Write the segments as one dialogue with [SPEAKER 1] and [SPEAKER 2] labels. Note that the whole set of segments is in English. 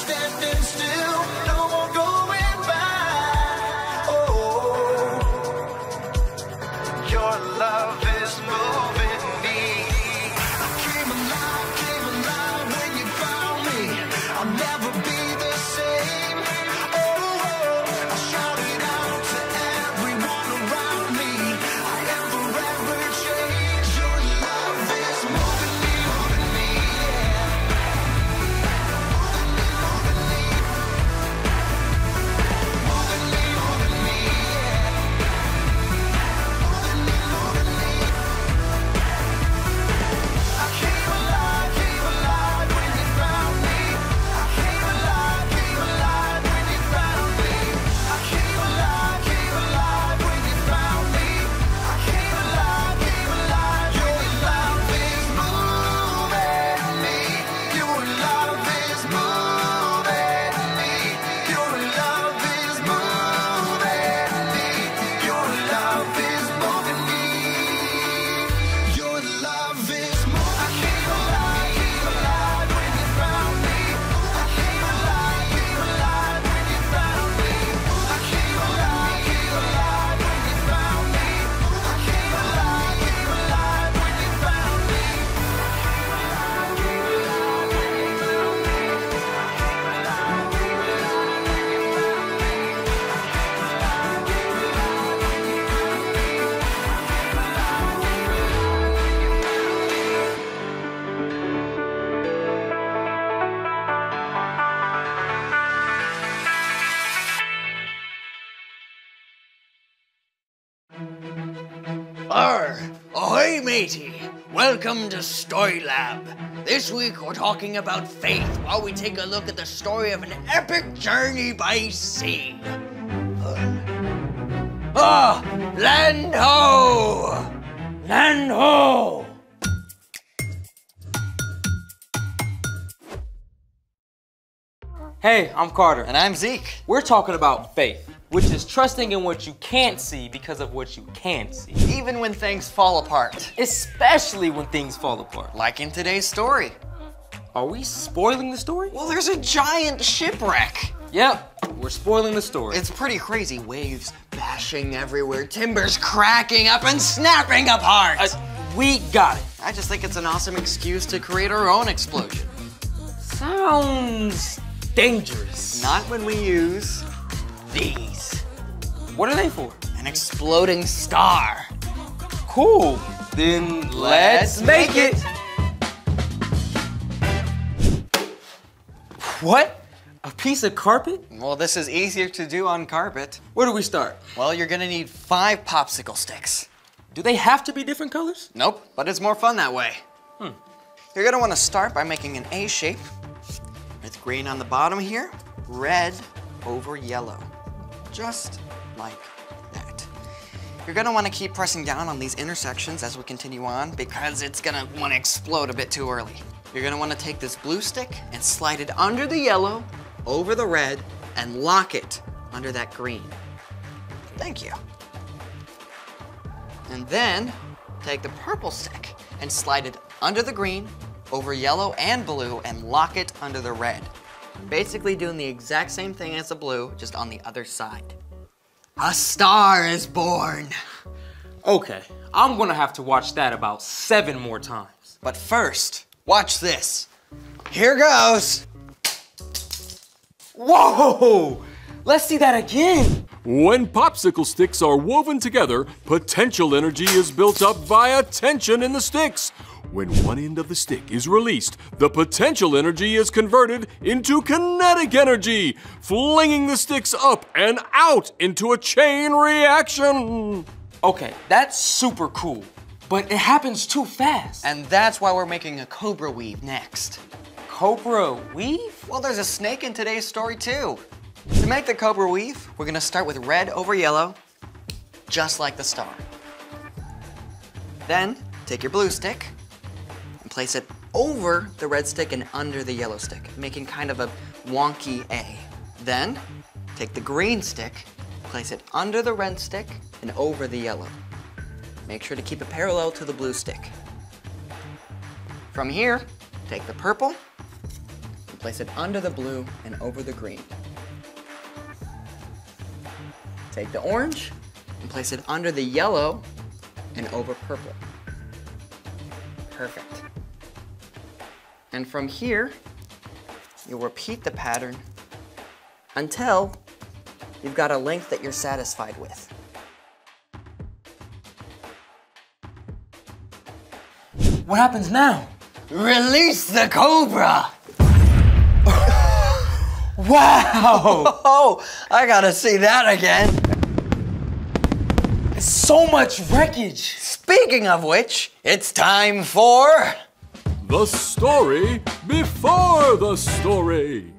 [SPEAKER 1] standing still, no more going back. Oh, your love is moving me. I came alive when you found me. I'll never be the same. Oh, I shout it out to everyone around me. I am forever changed. Your love is moving me, yeah. Moving me, I came alive when you found me. I came alive when you found me. I came alive when you found me. I came alive. Your love is moving me. Your love is moving me. Your love is moving me. Your love is moving me. Your love is moving. I came alive when you found me. I came alive when you found me. I came alive when you found me. I came alive when you found me.
[SPEAKER 2] Ahoy, matey! Welcome to Story Lab. This week we're talking about faith while we take a look at the story of an epic journey by sea. Land ho! Land ho!
[SPEAKER 3] Hey, I'm Carter.
[SPEAKER 4] And I'm Zeke.
[SPEAKER 3] We're talking about faith, which is trusting in what you can't see because of what you can see.
[SPEAKER 4] Even when things fall apart.
[SPEAKER 3] Especially when things fall apart.
[SPEAKER 4] Like in today's story.
[SPEAKER 3] Are we spoiling the story?
[SPEAKER 4] Well, there's a giant shipwreck.
[SPEAKER 3] Yep, we're spoiling the story.
[SPEAKER 4] It's pretty crazy. Waves bashing everywhere, timbers cracking up and snapping apart.
[SPEAKER 3] We got it.
[SPEAKER 4] I just think it's an awesome excuse to create our own explosion.
[SPEAKER 3] Sounds dangerous.
[SPEAKER 4] Not when we use
[SPEAKER 3] These. What are they for?
[SPEAKER 4] an exploding star.
[SPEAKER 3] Cool. Then let's make it. What? A piece of carpet?
[SPEAKER 4] Well, this is easier to do on carpet.
[SPEAKER 3] Where do we start?
[SPEAKER 4] Well, you're gonna need 5 popsicle sticks.
[SPEAKER 3] Do they have to be different colors?
[SPEAKER 4] Nope, but it's more fun that way. You're gonna wanna start by making an A shape with green on the bottom here, red over yellow, just like that. You're gonna wanna keep pressing down on these intersections as we continue on because it's gonna wanna explode a bit too early. You're gonna wanna take this blue stick and slide it under the yellow, over the red, and lock it under that green. Thank you. And then take the purple stick and slide it under the green, over yellow and blue, and lock it under the red. Basically doing the exact same thing as the blue, just on the other side. A star is born.
[SPEAKER 3] Okay, I'm gonna have to watch that about 7 more times.
[SPEAKER 4] But first, watch this. Here goes.
[SPEAKER 3] Whoa! Let's see that again.
[SPEAKER 5] When popsicle sticks are woven together, potential energy is built up via tension in the sticks. When one end of the stick is released, the potential energy is converted into kinetic energy, flinging the sticks up and out into a chain reaction.
[SPEAKER 3] Okay, that's super cool, but it happens too fast.
[SPEAKER 4] And that's why we're making a cobra weave next.
[SPEAKER 3] Cobra weave?
[SPEAKER 4] Well, there's a snake in today's story too. To make the cobra weave, we're gonna start with red over yellow, just like the star. Then, take your blue stick and place it over the red stick and under the yellow stick, making kind of a wonky A. Then, take the green stick, place it under the red stick and over the yellow. Make sure to keep it parallel to the blue stick. From here, take the purple, Place it under the blue and over the green. Take the orange and place it under the yellow and over purple. Perfect. And from here, you'll repeat the pattern until you've got a length that you're satisfied with.
[SPEAKER 3] What happens now?
[SPEAKER 2] Release the cobra!
[SPEAKER 3] Wow!
[SPEAKER 4] Oh, I gotta see that again.
[SPEAKER 3] So much wreckage!
[SPEAKER 4] Speaking of which, it's time for...
[SPEAKER 5] The story before the story.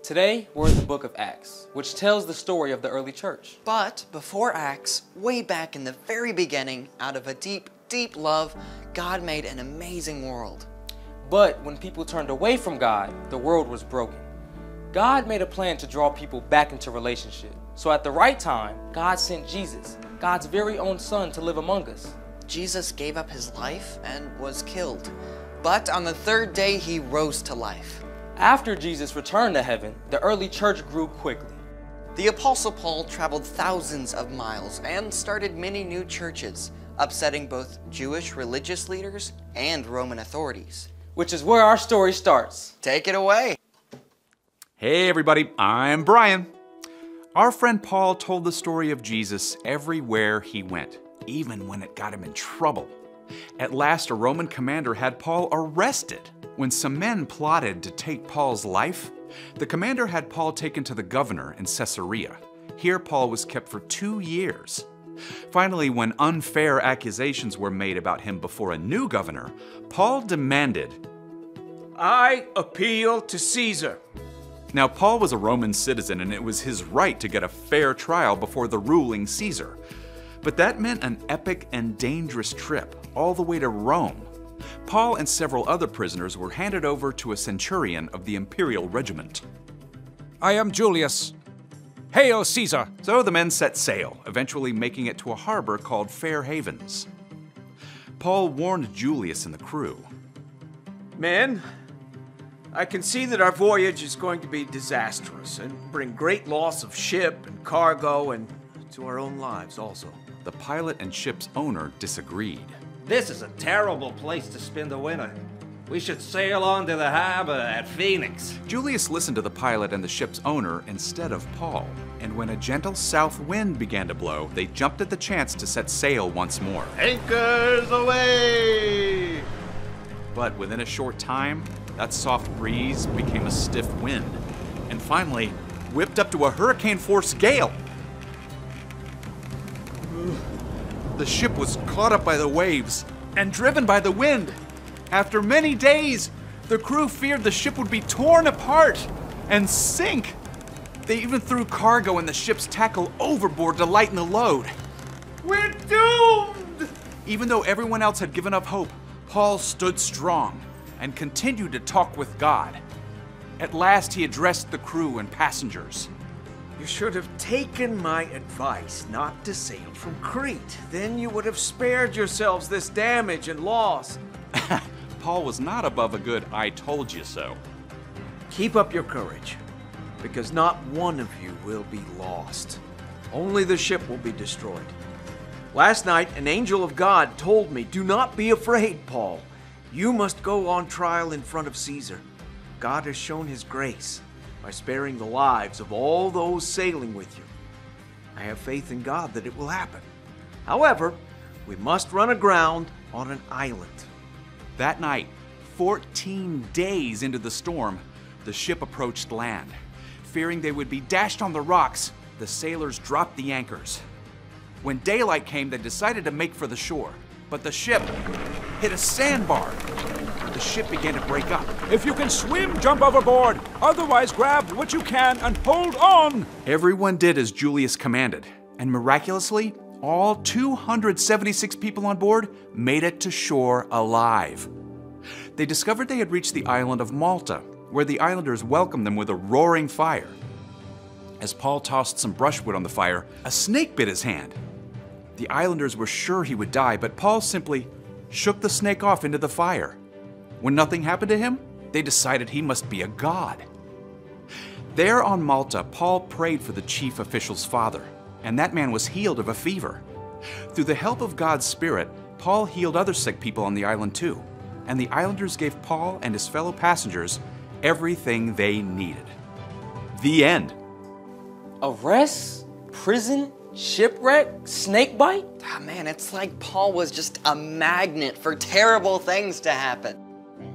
[SPEAKER 3] Today, we're in the book of Acts, which tells the story of the early church.
[SPEAKER 4] But before Acts, way back in the very beginning, out of a deep, deep love, God made an amazing world.
[SPEAKER 3] But when people turned away from God, the world was broken. God made a plan to draw people back into relationship. So at the right time, God sent Jesus, God's very own son, to live among us.
[SPEAKER 4] Jesus gave up his life and was killed. But on the third day, he rose to life.
[SPEAKER 3] After Jesus returned to heaven, the early church grew quickly.
[SPEAKER 4] The Apostle Paul traveled thousands of miles and started many new churches, upsetting both Jewish religious leaders and Roman authorities.
[SPEAKER 3] Which is where our story starts.
[SPEAKER 4] Take it away.
[SPEAKER 6] Hey everybody, I'm Brian. Our friend Paul told the story of Jesus everywhere he went, even when it got him in trouble. At last, a Roman commander had Paul arrested. When some men plotted to take Paul's life, the commander had Paul taken to the governor in Caesarea. Here, Paul was kept for 2 years. Finally, when unfair accusations were made about him before a new governor, Paul demanded,
[SPEAKER 7] I appeal to Caesar.
[SPEAKER 6] Now, Paul was a Roman citizen, and it was his right to get a fair trial before the ruling Caesar. But that meant an epic and dangerous trip all the way to Rome. Paul and several other prisoners were handed over to a centurion of the imperial regiment.
[SPEAKER 7] I am Julius. Hail Caesar!
[SPEAKER 6] So the men set sail, eventually making it to a harbor called Fair Havens. Paul warned Julius and the crew.
[SPEAKER 7] Men, I can see that our voyage is going to be disastrous and bring great loss of ship and cargo and to our own lives also.
[SPEAKER 6] The pilot and ship's owner disagreed.
[SPEAKER 8] This is a terrible place to spend the winter. We should sail on to the harbor at Phoenix.
[SPEAKER 6] Julius listened to the pilot and the ship's owner instead of Paul, and when a gentle south wind began to blow, they jumped at the chance to set sail once more.
[SPEAKER 8] Anchors away!
[SPEAKER 6] But within a short time, that soft breeze became a stiff wind, and finally whipped up to a hurricane-force gale. The ship was caught up by the waves and driven by the wind. After many days, the crew feared the ship would be torn apart and sink. They even threw cargo and the ship's tackle overboard to lighten the load.
[SPEAKER 7] We're doomed!
[SPEAKER 6] Even though everyone else had given up hope, Paul stood strong and continued to talk with God. At last, he addressed the crew and passengers.
[SPEAKER 7] You should have taken my advice not to sail from Crete. Then you would have spared yourselves this damage and loss.
[SPEAKER 6] Paul was not above a good "I told you so."
[SPEAKER 7] Keep up your courage, because not one of you will be lost. Only the ship will be destroyed. Last night, an angel of God told me, do not be afraid, Paul. You must go on trial in front of Caesar. God has shown his grace by sparing the lives of all those sailing with you. I have faith in God that it will happen. However, we must run aground on an island.
[SPEAKER 6] That night, 14 days into the storm, the ship approached land. Fearing they would be dashed on the rocks, the sailors dropped the anchors. When daylight came, they decided to make for the shore, but the ship hit a sandbar. The ship began to break up.
[SPEAKER 7] If you can swim, jump overboard. Otherwise, grab what you can and hold on.
[SPEAKER 6] Everyone did as Julius commanded, and miraculously, all 276 people on board made it to shore alive. They discovered they had reached the island of Malta, where the islanders welcomed them with a roaring fire. As Paul tossed some brushwood on the fire, a snake bit his hand. The islanders were sure he would die, but Paul simply shook the snake off into the fire. When nothing happened to him, They decided he must be a god. There on Malta, Paul prayed for the chief official's father, and that man was healed of a fever. Through the help of God's Spirit, Paul healed other sick people on the island too, and the islanders gave Paul and his fellow passengers everything they needed. The end.
[SPEAKER 3] Arrest? Prison? Shipwreck? Snakebite?
[SPEAKER 4] Ah, man, it's like Paul was just a magnet for terrible things to happen.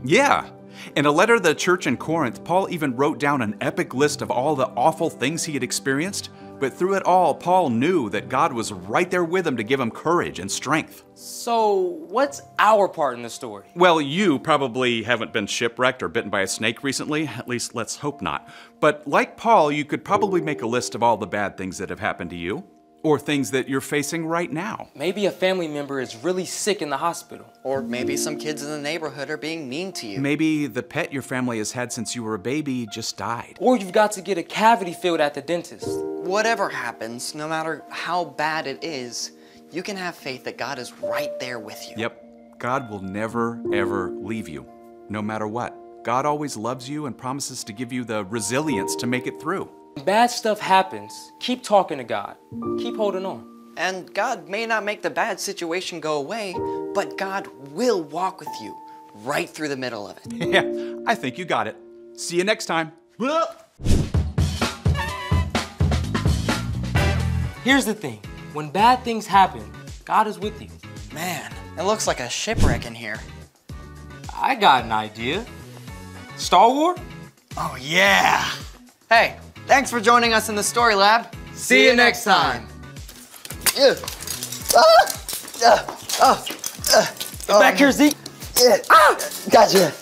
[SPEAKER 6] Yeah. In a letter to the church in Corinth, Paul even wrote down an epic list of all the awful things he had experienced. But through it all, Paul knew that God was right there with him to give him courage and strength.
[SPEAKER 3] So, what's our part in the story?
[SPEAKER 6] Well, you probably haven't been shipwrecked or bitten by a snake recently. At least, let's hope not. But like Paul, you could probably make a list of all the bad things that have happened to you, or things that you're facing right now.
[SPEAKER 3] Maybe a family member is really sick in the hospital.
[SPEAKER 4] Or maybe some kids in the neighborhood are being mean to you.
[SPEAKER 6] Maybe the pet your family has had since you were a baby just died.
[SPEAKER 3] Or you've got to get a cavity filled at the dentist.
[SPEAKER 4] Whatever happens, no matter how bad it is, you can have faith that God is right there with you.
[SPEAKER 6] Yep, God will never, ever leave you, no matter what. God always loves you and promises to give you the resilience to make it through.
[SPEAKER 3] When bad stuff happens, keep talking to God. Keep holding on.
[SPEAKER 4] And God may not make the bad situation go away, but God will walk with you right through the middle of it.
[SPEAKER 6] Yeah, I think you got it. See you next time.
[SPEAKER 3] Here's the thing. When bad things happen, God is with you.
[SPEAKER 4] Man, it looks like a shipwreck in here.
[SPEAKER 3] I got an idea. Star Wars?
[SPEAKER 4] Oh yeah! Hey, thanks for joining us in the Story Lab.
[SPEAKER 3] See you next time.
[SPEAKER 4] Get
[SPEAKER 3] Back here, Zeke.
[SPEAKER 4] Gotcha.